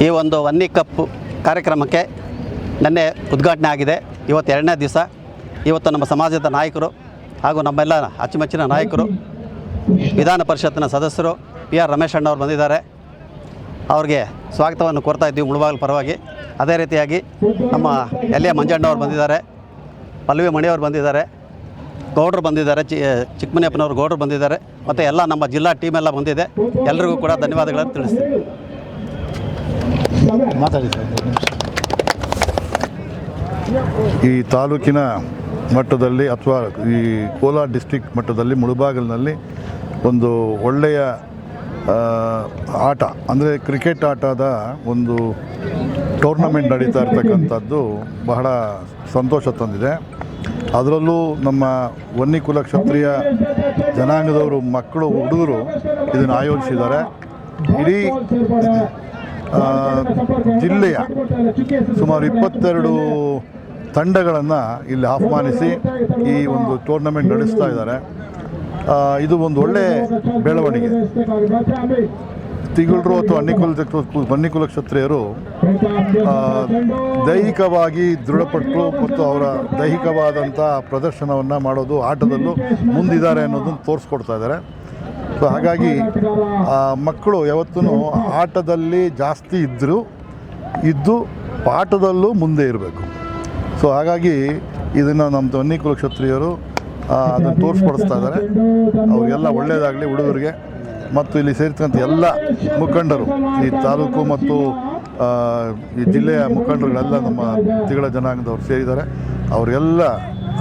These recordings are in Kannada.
ಈ ಒಂದು ವನ್ನಿ ಕಪ್ ಕಾರ್ಯಕ್ರಮಕ್ಕೆ ನಿನ್ನೆ ಉದ್ಘಾಟನೆ ಆಗಿದೆ. ಇವತ್ತು 2ನೇ ದಿವಸ. ಇವತ್ತು ನಮ್ಮ ಸಮಾಜದ ನಾಯಕರು ಹಾಗೂ ನಮ್ಮೆಲ್ಲ ಅಚ್ಚುಮೆಚ್ಚಿನ ನಾಯಕರು, ವಿಧಾನ ಪರಿಷತ್ತಿನ ಸದಸ್ಯರು PR ರಮೇಶ್ ಅಣ್ಣವ್ರು ಬಂದಿದ್ದಾರೆ. ಅವ್ರಿಗೆ ಸ್ವಾಗತವನ್ನು ಕೋರ್ತಾ ಇದ್ದೀವಿ ಮುಳಬಾಗಿಲು ಪರವಾಗಿ. ಅದೇ ರೀತಿಯಾಗಿ ನಮ್ಮ LA ಮಂಜಣ್ಣವ್ರು ಬಂದಿದ್ದಾರೆ, ಪಲ್ಲವಿ ಮಣಿಯವರು ಬಂದಿದ್ದಾರೆ, ಗೌಡ್ರು ಬಂದಿದ್ದಾರೆ, ಚಿಕ್ಕಮನಿಯಪ್ಪನವರು ಗೌಡ್ರು ಬಂದಿದ್ದಾರೆ, ಮತ್ತು ಎಲ್ಲ ನಮ್ಮ ಜಿಲ್ಲಾ ಟೀಮ್ ಎಲ್ಲ ಬಂದಿದೆ. ಎಲ್ಲರಿಗೂ ಕೂಡ ಧನ್ಯವಾದಗಳನ್ನು ತಿಳಿಸ್ತೀನಿ. ಈ ತಾಲೂಕಿನ ಮಟ್ಟದಲ್ಲಿ ಅಥವಾ ಈ ಕೋಲಾರ ಡಿಸ್ಟ್ರಿಕ್ಟ್ ಮಟ್ಟದಲ್ಲಿ ಮುಳಬಾಗಿಲಿನಲ್ಲಿ ಒಂದು ಒಳ್ಳೆಯ ಆಟ ಅಂದರೆ ಕ್ರಿಕೆಟ್ ಆಟದ ಒಂದು ಟೂರ್ನಮೆಂಟ್ ನಡೀತಾ ಇರ್ತಕ್ಕಂಥದ್ದು ಬಹಳ ಸಂತೋಷ ತಂದಿದೆ. ಅದರಲ್ಲೂ ನಮ್ಮ ವನ್ನಿ ಕುಲ ಕ್ಷತ್ರಿಯ ಜನಾಂಗದವರು ಮಕ್ಕಳು ಹುಡುಗರು ಇದನ್ನು ಆಯೋಜಿಸಿದ್ದಾರೆ. ಇಡೀ ಜಿಲ್ಲೆಯ ಸುಮಾರು 22 ತಂಡಗಳನ್ನು ಇಲ್ಲಿ ಆಹ್ವಾನಿಸಿ ಈ ಒಂದು ಟೂರ್ನಮೆಂಟ್ ನಡೆಸ್ತಾ ಇದ್ದಾರೆ. ಇದು ಒಂದು ಒಳ್ಳೆ ಬೆಳವಣಿಗೆ. ತಿಗಳರು ಅಥವಾ ವನ್ನಿಕುಲ ಕ್ಷತ್ರಿಯರು ದೈಹಿಕವಾಗಿ ದೃಢಪಟ್ಟು ಮತ್ತು ಅವರ ದೈಹಿಕವಾದಂಥ ಪ್ರದರ್ಶನವನ್ನು ಮಾಡೋದು ಆಟದಲ್ಲೂ ಮುಂದಿದ್ದಾರೆ ಅನ್ನೋದನ್ನು ತೋರಿಸ್ಕೊಡ್ತಾ ಇದ್ದಾರೆ. ಸೊ ಹಾಗಾಗಿ ಮಕ್ಕಳು ಯಾವತ್ತೂ ಆಟದಲ್ಲಿ ಜಾಸ್ತಿ ಇದ್ದು ಪಾಠದಲ್ಲೂ ಮುಂದೆ ಇರಬೇಕು. ಸೊ ಹಾಗಾಗಿ ಇದನ್ನು ನಮ್ಮ ವನ್ನಿಕುಲ ಕ್ಷತ್ರಿಯರು ಅದನ್ನು ತೋರಿಸ್ಪಡಿಸ್ತಾ ಇದ್ದಾರೆ. ಅವರಿಗೆಲ್ಲ ಒಳ್ಳೆಯದಾಗಲಿ ಹುಡುಗರಿಗೆ ಮತ್ತು ಇಲ್ಲಿ ಸೇರ್ತಕ್ಕಂಥ ಎಲ್ಲ ಮುಖಂಡರು, ಈ ತಾಲೂಕು ಮತ್ತು ಈ ಜಿಲ್ಲೆಯ ಮುಖಂಡರುಗಳೆಲ್ಲ ನಮ್ಮ ತಿಗಳ ಜನಾಂಗದವರು ಸೇರಿದ್ದಾರೆ. ಅವರಿಗೆಲ್ಲ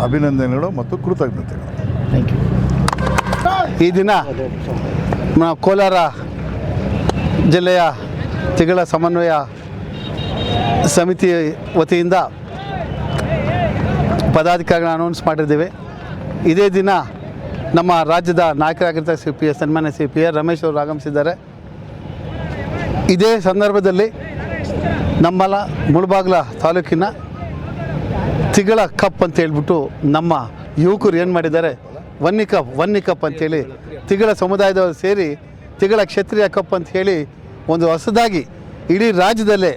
ಅಭಿನಂದನೆಗಳು ಮತ್ತು ಕೃತಜ್ಞತೆಗಳು. Thank you. ಈ ದಿನ ಕೋಲಾರ ಜಿಲ್ಲೆಯ ತಿಗಳ ಸಮನ್ವಯ ಸಮಿತಿ ವತಿಯಿಂದ ಪದಾಧಿಕಾರಿಗಳನ್ನ ಅನೌನ್ಸ್ ಮಾಡಿದ್ದೇವೆ. ಇದೇ ದಿನ ನಮ್ಮ ರಾಜ್ಯದ ನಾಯಕರಾಗಿರ್ತ ಸನ್ಮಾನ್ಯ PR ರಮೇಶ್ ಅವರು ಆಗಮಿಸಿದ್ದಾರೆ. ಇದೇ ಸಂದರ್ಭದಲ್ಲಿ ನಮ್ಮಲ್ಲ ಮುಳಬಾಗಿಲ ತಾಲೂಕಿನ ತಿಗಳ ಕಪ್ ಅಂತ ಹೇಳ್ಬಿಟ್ಟು ನಮ್ಮ ಯುವಕರು ಏನು ಮಾಡಿದ್ದಾರೆ, ವನ್ನಿ ಕಪ್ ಅಂತೇಳಿ ತಿಗಳ ಸಮುದಾಯದವರು ಸೇರಿ ತಿಗಳ ಕ್ಷತ್ರಿಯ ಕಪ್ ಅಂತ ಹೇಳಿ ಒಂದು ಹೊಸದಾಗಿ ಇಡೀ ರಾಜ್ಯದಲ್ಲೇ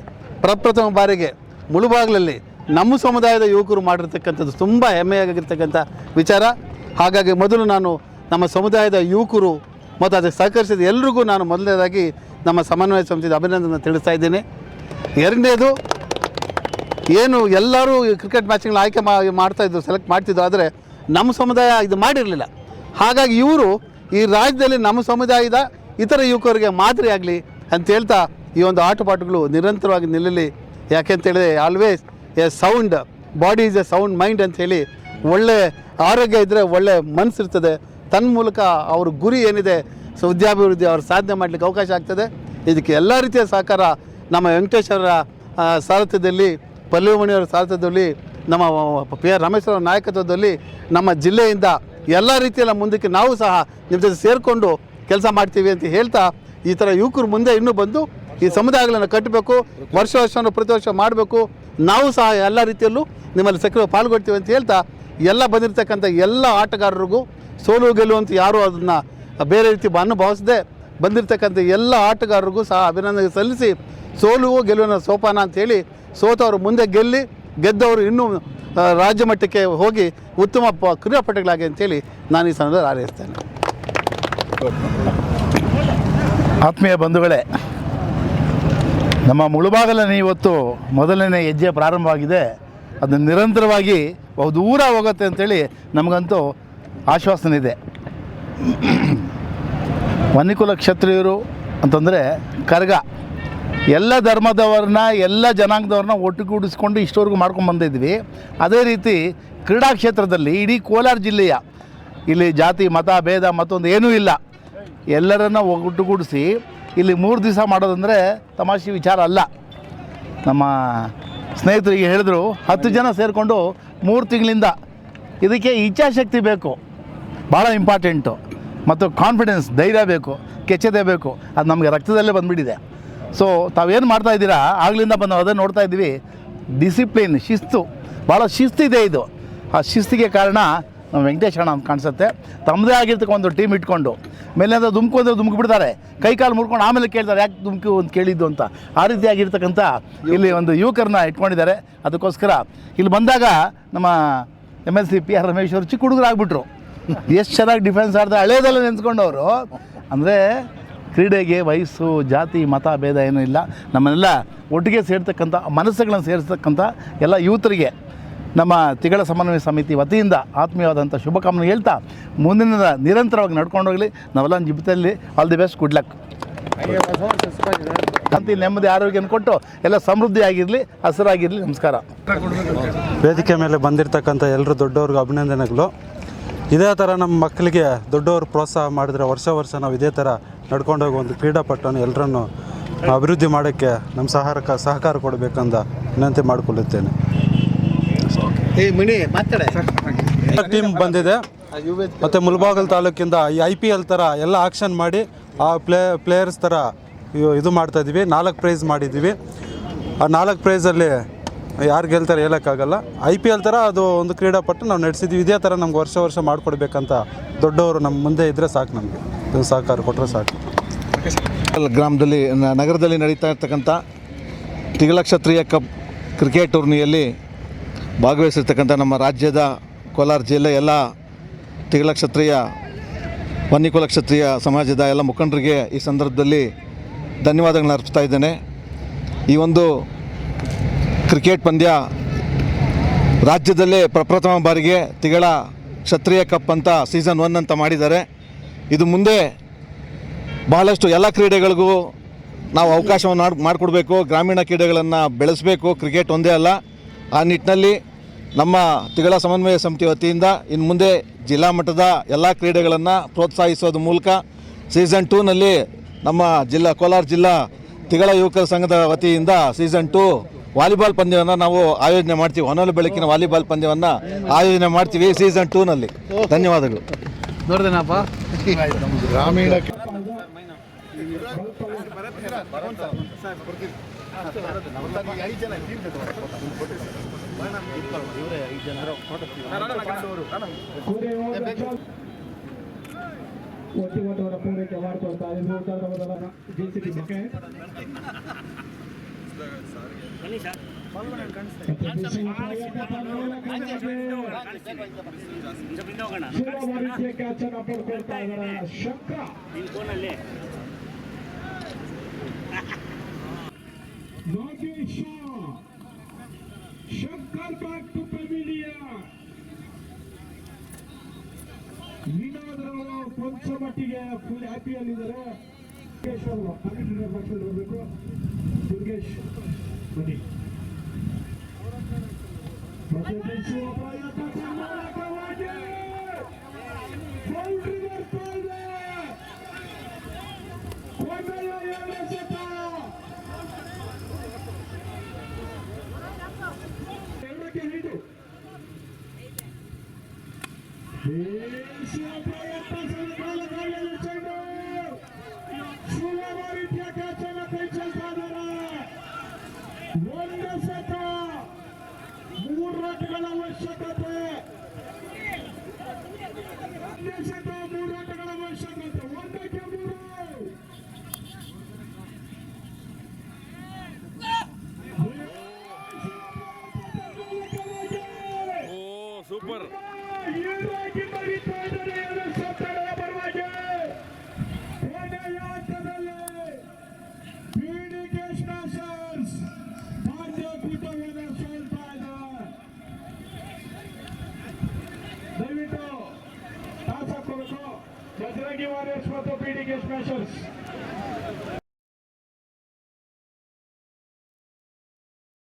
ಪ್ರಪ್ರಥಮ ಬಾರಿಗೆ ಮುಳಬಾಗಿಲಲ್ಲಿ ನಮ್ಮ ಸಮುದಾಯದ ಯುವಕರು ಮಾಡಿರ್ತಕ್ಕಂಥದ್ದು ತುಂಬ ಹೆಮ್ಮೆಯಾಗಿರ್ತಕ್ಕಂಥ ವಿಚಾರ. ಹಾಗಾಗಿ ಮೊದಲು ನಾನು ನಮ್ಮ ಸಮುದಾಯದ ಯುವಕರು ಮತ್ತು ಅದಕ್ಕೆ ಸಹಕರಿಸಿದ ಎಲ್ರಿಗೂ ನಾನು ಮೊದಲನೇದಾಗಿ ನಮ್ಮ ಸಮನ್ವಯ ಸಮಿತಿಯ ಅಭಿನಂದನೆ ತಿಳಿಸ್ತಾ ಇದ್ದೇನೆ. ಎರಡನೇದು, ಏನು ಎಲ್ಲರೂ ಕ್ರಿಕೆಟ್ ಮ್ಯಾಚ್ಗಳನ್ನ ಆಯ್ಕೆ ಮಾಡ್ತಾಯಿದ್ರು, ಸೆಲೆಕ್ಟ್ ಮಾಡ್ತಿದ್ರು, ಆದರೆ ನಮ್ಮ ಸಮುದಾಯ ಇದು ಮಾಡಿರಲಿಲ್ಲ. ಹಾಗಾಗಿ ಇವರು ಈ ರಾಜ್ಯದಲ್ಲಿ ನಮ್ಮ ಸಮುದಾಯದ ಇತರ ಯುವಕರಿಗೆ ಮಾದರಿಯಾಗಲಿ ಅಂತ ಹೇಳ್ತಾ ಈ ಒಂದು ಆಟಪಾಠಗಳು ನಿರಂತರವಾಗಿ ನಿಲ್ಲಲಿ. ಯಾಕೆಂತೇಳಿದ್ರೆ always a sound body is a sound mind ಅಂಥೇಳಿ, ಒಳ್ಳೆ ಆರೋಗ್ಯ ಇದ್ದರೆ ಒಳ್ಳೆ ಮನಸ್ಸಿರ್ತದೆ. ತನ್ನ ಮೂಲಕ ಅವ್ರ ಗುರಿ ಏನಿದೆ ವಿದ್ಯಾಭಿವೃದ್ಧಿ ಅವ್ರು ಸಾಧನೆ ಮಾಡಲಿಕ್ಕೆ ಅವಕಾಶ ಆಗ್ತದೆ. ಇದಕ್ಕೆ ಎಲ್ಲ ರೀತಿಯ ಸಹಕಾರ ನಮ್ಮ ವೆಂಕಟೇಶ್ ಅವರ ಸಾರಥ್ಯದಲ್ಲಿ, ಪಲ್ಲವಿ ಮಣಿಯವರ ಸಾರಥ್ಯದಲ್ಲಿ, ನಮ್ಮ PR ರಮೇಶ್ ಅವರ ನಾಯಕತ್ವದಲ್ಲಿ ನಮ್ಮ ಜಿಲ್ಲೆಯಿಂದ ಎಲ್ಲ ರೀತಿಯೆಲ್ಲ ಮುಂದಕ್ಕೆ ನಾವು ಸಹ ನಿಮ್ಮ ಜೊತೆ ಸೇರಿಕೊಂಡು ಕೆಲಸ ಮಾಡ್ತೀವಿ ಅಂತ ಹೇಳ್ತಾ, ಈ ಥರ ಯುವಕರು ಮುಂದೆ ಇನ್ನೂ ಬಂದು ಈ ಸಮುದಾಯಗಳನ್ನು ಕಟ್ಟಬೇಕು, ವರ್ಷ ಪ್ರತಿ ವರ್ಷ ಮಾಡಬೇಕು. ನಾವು ಸಹ ಎಲ್ಲ ರೀತಿಯಲ್ಲೂ ನಿಮ್ಮಲ್ಲಿ ಸಕ್ರಿಯ ಪಾಲ್ಗೊಳ್ತೀವಿ ಅಂತ ಹೇಳ್ತಾ, ಎಲ್ಲ ಬಂದಿರತಕ್ಕಂಥ ಎಲ್ಲ ಆಟಗಾರರಿಗೂ ಸೋಲು ಗೆಲುವು ಅಂತ ಯಾರೂ ಅದನ್ನು ಬೇರೆ ರೀತಿ ಭಾವಿಸದೆ ಬಂದಿರತಕ್ಕಂಥ ಎಲ್ಲ ಆಟಗಾರರಿಗೂ ಸಹ ಅಭಿನಂದನೆ ಸಲ್ಲಿಸಿ, ಸೋಲುವು ಗೆಲುವಿನ ಸೋಪಾನ ಅಂಥೇಳಿ, ಸೋತವರು ಮುಂದೆ ಗೆದ್ದವರು ಇನ್ನೂ ರಾಜ್ಯ ಮಟ್ಟಕ್ಕೆ ಹೋಗಿ ಉತ್ತಮ ಕ್ರೀಡಾಪಟುಗಳಾಗಿ ಅಂತೇಳಿ ನಾನು ಈ ಸಂದರ್ಭದಲ್ಲಿ ಹಾರೈಸ್ತೇನೆ. ಆತ್ಮೀಯ ಬಂಧುಗಳೇ, ನಮ್ಮ ಮುಳಬಾಗಿಲಲ್ಲಿ ಇವತ್ತು ಮೊದಲನೇ ಹೆಜ್ಜೆ ಪ್ರಾರಂಭವಾಗಿದೆ. ಅದನ್ನು ನಿರಂತರವಾಗಿ ಬಹುದೂರ ಹೋಗುತ್ತೆ ಅಂಥೇಳಿ ನಮಗಂತೂ ಆಶ್ವಾಸನೆ ಇದೆ. ವನ್ನಿಕುಲ ಕ್ಷತ್ರಿಯರು ಅಂತಂದರೆ ಕರ್ಗ, ಎಲ್ಲ ಧರ್ಮದವ್ರನ್ನ ಎಲ್ಲ ಜನಾಂಗದವ್ರನ್ನ ಒಟ್ಟುಗೂಡಿಸ್ಕೊಂಡು ಇಷ್ಟವರೆಗೂ ಮಾಡ್ಕೊಂಡು ಬಂದಿದ್ವಿ. ಅದೇ ರೀತಿ ಕ್ರೀಡಾ ಕ್ಷೇತ್ರದಲ್ಲಿ ಇಡೀ ಕೋಲಾರ ಜಿಲ್ಲೆಯ ಇಲ್ಲಿ ಜಾತಿ ಮತ ಭೇದ ಮತ್ತೊಂದು ಏನೂ ಇಲ್ಲ, ಎಲ್ಲರನ್ನ ಒಟ್ಟುಗೂಡಿಸಿ ಇಲ್ಲಿ 3 ದಿವಸ ಮಾಡೋದಂದರೆ ತಮಾಷೆ ವಿಚಾರ ಅಲ್ಲ. ನಮ್ಮ ಸ್ನೇಹಿತರಿಗೆ ಹೇಳಿದ್ರು 10 ಜನ ಸೇರಿಕೊಂಡು 3 ತಿಂಗಳಿಂದ ಇದಕ್ಕೆ ಇಚ್ಛಾಶಕ್ತಿ ಬೇಕು, ಭಾಳ ಇಂಪಾರ್ಟೆಂಟು, ಮತ್ತು ಕಾನ್ಫಿಡೆನ್ಸ್, ಧೈರ್ಯ ಬೇಕು, ಕೆಚ್ಚದೆ ಬೇಕು. ಅದು ನಮಗೆ ರಕ್ತದಲ್ಲೇ ಬಂದುಬಿಟ್ಟಿದೆ. ಸೊ ತಾವೇನು ಮಾಡ್ತಾಯಿದ್ದೀರಾ, ಆಗಲಿಂದ ಬಂದು ಅದೇ ನೋಡ್ತಾ ಇದ್ದೀವಿ. ಡಿಸಿಪ್ಲಿನ್, ಶಿಸ್ತು, ಭಾಳ ಶಿಸ್ತಿದೆ ಇದು. ಆ ಶಿಸ್ತಿಗೆ ಕಾರಣ ನಮ್ಮ ವೆಂಕಟೇಶ್ ಅಣ್ಣ ಅಂತ ಕಾಣಿಸುತ್ತೆ. ತಮ್ಮದೇ ಆಗಿರ್ತಕ್ಕ ಒಂದು ಟೀಮ್ ಇಟ್ಕೊಂಡು ಮೇಲಿಂದ ಧುಮ್ಕು ಬಿಡ್ತಾರೆ, ಕೈ ಕಾಲು ಮುರ್ಕೊಂಡು ಆಮೇಲೆ ಕೇಳ್ತಾರೆ ಯಾಕೆ ಧುಮ್ಕು ಅಂತ ಕೇಳಿದ್ದು ಅಂತ. ಆ ರೀತಿಯಾಗಿರ್ತಕ್ಕಂಥ ಇಲ್ಲಿ ಒಂದು ಯುವಕರನ್ನ ಇಟ್ಕೊಂಡಿದ್ದಾರೆ. ಅದಕ್ಕೋಸ್ಕರ ಇಲ್ಲಿ ಬಂದಾಗ ನಮ್ಮ MLC PR ರಮೇಶ್ ಅವರು ಚಿಕ್ಕ ಹುಡುಗರಾಗ್ಬಿಟ್ರು. ಎಷ್ಟು ಚೆನ್ನಾಗಿ ಡಿಫೆನ್ಸ್ ಆಡ್ತಾರೆ, ಹಳೇದೆಲ್ಲ ನೆನೆಸ್ಕೊಂಡವರು. ಅಂದರೆ ಕ್ರೀಡೆಗೆ ವಯಸ್ಸು, ಜಾತಿ, ಮತ ಭೇದ ಏನೂ ಇಲ್ಲ. ನಮ್ಮನ್ನೆಲ್ಲ ಒಟ್ಟಿಗೆ ಸೇರ್ತಕ್ಕಂಥ, ಮನಸ್ಸುಗಳನ್ನು ಸೇರಿಸ್ತಕ್ಕಂಥ ಎಲ್ಲ ಯೂತರಿಗೆ ನಮ್ಮ ತಿಗಳ ಸಮನ್ವಯ ಸಮಿತಿ ವತಿಯಿಂದ ಆತ್ಮೀಯವಾದಂಥ ಶುಭಕಾಮನೆ ಹೇಳ್ತಾ, ಮುಂದಿನ ನಿರಂತರವಾಗಿ ನಡ್ಕೊಂಡು ಹೋಗಲಿ. ನಾವೆಲ್ಲ ಜೀವಿತದಲ್ಲಿ all the best, good luck. ಶಾಂತಿ, ನೆಮ್ಮದಿ, ಆರೋಗ್ಯನ ಕೊಟ್ಟು ಎಲ್ಲ ಸಮೃದ್ಧಿ ಆಗಿರಲಿ, ಹಸಿರಾಗಿರಲಿ. ನಮಸ್ಕಾರ. ವೇದಿಕೆ ಮೇಲೆ ಬಂದಿರತಕ್ಕಂಥ ಎಲ್ಲರೂ ದೊಡ್ಡವ್ರಿಗೆ ಅಭಿನಂದನೆಗಳು. ಇದೇ ಥರ ನಮ್ಮ ಮಕ್ಕಳಿಗೆ ದೊಡ್ಡವರು ಪ್ರೋತ್ಸಾಹ ಮಾಡಿದ್ರೆ ವರ್ಷ ನಾವು ಇದೇ ಥರ ನಡ್ಕೊಂಡೋಗಿ ಒಂದು ಕ್ರೀಡಾಪಟುವನ್ನು ಎಲ್ಲರನ್ನು ಅಭಿವೃದ್ಧಿ ಮಾಡೋಕ್ಕೆ ನಮ್ಮ ಸಹಕಾರ ಕೊಡಬೇಕಂತ ವಿನಂತಿ ಮಾಡಿಕೊಳ್ಳುತ್ತೇನೆ. ಟೀಮ್ ಬಂದಿದೆ ಮತ್ತು ಮುಳಬಾಗಿಲು ತಾಲೂಕಿಂದ ಈ IPL ಥರ ಎಲ್ಲ ಆಕ್ಷನ್ ಮಾಡಿ ಆ ಪ್ಲೇಯರ್ಸ್ ಥರ ಇದು ಮಾಡ್ತಾಯಿದ್ದೀವಿ. 4 ಪ್ರೈಸ್ ಮಾಡಿದ್ದೀವಿ. ಆ 4 ಪ್ರೈಸಲ್ಲಿ ಯಾರು ಗೆಲ್ತಾರೆ ಹೇಳೋಕ್ಕಾಗಲ್ಲ. IPL ಥರ ಅದು ಒಂದು ಕ್ರೀಡಾಪಟು ನಾವು ನಡೆಸಿದ್ದೀವಿ. ಇದೇ ಥರ ನಮ್ಗೆ ವರ್ಷ ಮಾಡಿಕೊಡ್ಬೇಕಂತ ದೊಡ್ಡವರು ನಮ್ಮ ಮುಂದೆ ಇದ್ದರೆ ಸಾಕು, ನಮಗೆ ಇದು ಸಹಕಾರ ಕೊಟ್ಟರೆ ಸಾಕು. ಗ್ರಾಮದಲ್ಲಿ ನಗರದಲ್ಲಿ ನಡೀತಾ ಇರ್ತಕ್ಕಂಥ ತಿಗಳ ಕ್ಷತ್ರಿಯ ಕಪ್ ಕ್ರಿಕೆಟ್ ಟೂರ್ನಿಯಲ್ಲಿ ಭಾಗವಹಿಸಿರ್ತಕ್ಕಂಥ ನಮ್ಮ ರಾಜ್ಯದ ಕೋಲಾರ ಜಿಲ್ಲೆ ಎಲ್ಲ ತಿಗಳ ಕ್ಷತ್ರಿಯ ವನ್ಯಕುಲ ಕ್ಷತ್ರಿಯ ಸಮಾಜದ ಎಲ್ಲ ಮುಖಂಡರಿಗೆ ಈ ಸಂದರ್ಭದಲ್ಲಿ ಧನ್ಯವಾದಗಳನ್ನ ಅರ್ಪಿಸ್ತಾ ಇದ್ದೇನೆ. ಈ ಒಂದು ಕ್ರಿಕೆಟ್ ಪಂದ್ಯ ರಾಜ್ಯದಲ್ಲೇ ಪ್ರಪ್ರಥಮ ಬಾರಿಗೆ ತಿಗಳ ಕ್ಷತ್ರಿಯ ಕಪ್ ಅಂತ ಸೀಸನ್ 1 ಅಂತ ಮಾಡಿದ್ದಾರೆ. ಇದು ಮುಂದೆ ಬಹಳಷ್ಟು ಎಲ್ಲ ಕ್ರೀಡೆಗಳಿಗೂ ನಾವು ಅವಕಾಶವನ್ನು ಮಾಡಿಕೊಡ್ಬೇಕು, ಗ್ರಾಮೀಣ ಕ್ರೀಡೆಗಳನ್ನು ಬೆಳೆಸಬೇಕು, ಕ್ರಿಕೆಟ್ ಒಂದೇ ಅಲ್ಲ. ಆ ನಿಟ್ಟಿನಲ್ಲಿ ನಮ್ಮ ತಿಗಳ ಸಮನ್ವಯ ಸಮಿತಿ ವತಿಯಿಂದ ಇನ್ನು ಮುಂದೆ ಜಿಲ್ಲಾ ಮಟ್ಟದ ಎಲ್ಲ ಕ್ರೀಡೆಗಳನ್ನು ಪ್ರೋತ್ಸಾಹಿಸೋದ್ರ ಮೂಲಕ ಸೀಸನ್ 2ನಲ್ಲಿ ನಮ್ಮ ಕೋಲಾರ ಜಿಲ್ಲಾ ತಿಗಳ ಯುವಕರ ಸಂಘದ ವತಿಯಿಂದ ಸೀಸನ್ 2 ವಾಲಿಬಾಲ್ ಪಂದ್ಯವನ್ನು ನಾವು ಆಯೋಜನೆ ಮಾಡ್ತೀವಿ. ಹೊನಲು ಬೆಳಕಿನ ವಾಲಿಬಾಲ್ ಪಂದ್ಯವನ್ನು ಆಯೋಜನೆ ಮಾಡ್ತೀವಿ ಸೀಸನ್ 2ನಲ್ಲಿ. ಧನ್ಯವಾದಗಳು. ನೋಡಿದೇನಪ್ಪ ಗ್ರಾಮೀಣ ಒಟ್ಟಿಗೊಟ್ಟವರ ಪೂರೈಕೆ ಮಾಡಿಕೊಳ್ತಾ ಪಡ್ಕೊಳ್ತಾ ಇದ್ದಾರೆ Shankara. Nagesha Shankar back to pavilion. ವಿನೋದ್ರವರು ಕೊಂಚ ಮಟ್ಟಿಗೆ ಫುಲ್ ಹ್ಯಾಪಿಯಲ್ಲಿದ್ದಾರೆ. ದುರ್ಗೇಶ್ ಅವರು ಕಮಿಟಿ ನಿರ್ವಹಿಸಲು ಹೋಗಬೇಕು. ದುರ್ಗೇಶ್ ಬನ್ನಿ. ಮತ್ತೆ ಬೆಳೆಸುವ ಪ್ರಯತ್ನ ಕರ್ನಾಟಕವಾಗಿ ಬೌಂಡ್ರಿ ಬರ್ತಾ ಇದೆ. ಕೊನೆಯ 2 ಎಸೆತ. ಎರಡಕ್ಕೆ ಹಿಡಿದು ದೇಶೀಯ ಪ್ರಯತ್ನ ಸಂಘಾಲದಲ್ಲಿ ಚೆಂಡು ಸುಲಭ ರೀತಿಯ ಕ್ಯಾಚನ್ನು ಕೈ ಚೆಲ್ತಾ ಇದ್ದಾರೆ. 1 ಎಸೆತ, 3 ರನ್ಗಳ ಅವಶ್ಯಕತೆ. 1 ಎಸೆತ, 3 ರನ್ಗಳ ಅವಶ್ಯಕತೆ. 1ಕ್ಕೆ 3. ಸೂಪರ್. ಹೀಗಾಗಿ ಬರೀತಾ ಇದ್ದಾರೆ 2 ಸೆಟ್ಗಳ ಪರವಾಗಿ. ಕೊನೆಯ ಆಟದಲ್ಲಿ BDK ಸ್ಮ್ಯಾಶರ್ಸ್ ಪಂದ್ಯಕೂಟವನ್ನು ಸೋಲ್ತಾ ಇದೆ. ದಯವಿಟ್ಟು ಟಾಸ್ ಹಾಕೋಬೇಕು. ಬಜರಂಗಿ ವಾರಿಯರ್ಸ್ ಮತ್ತು BDK ಸ್ಮ್ಯಾಶರ್ಸ್.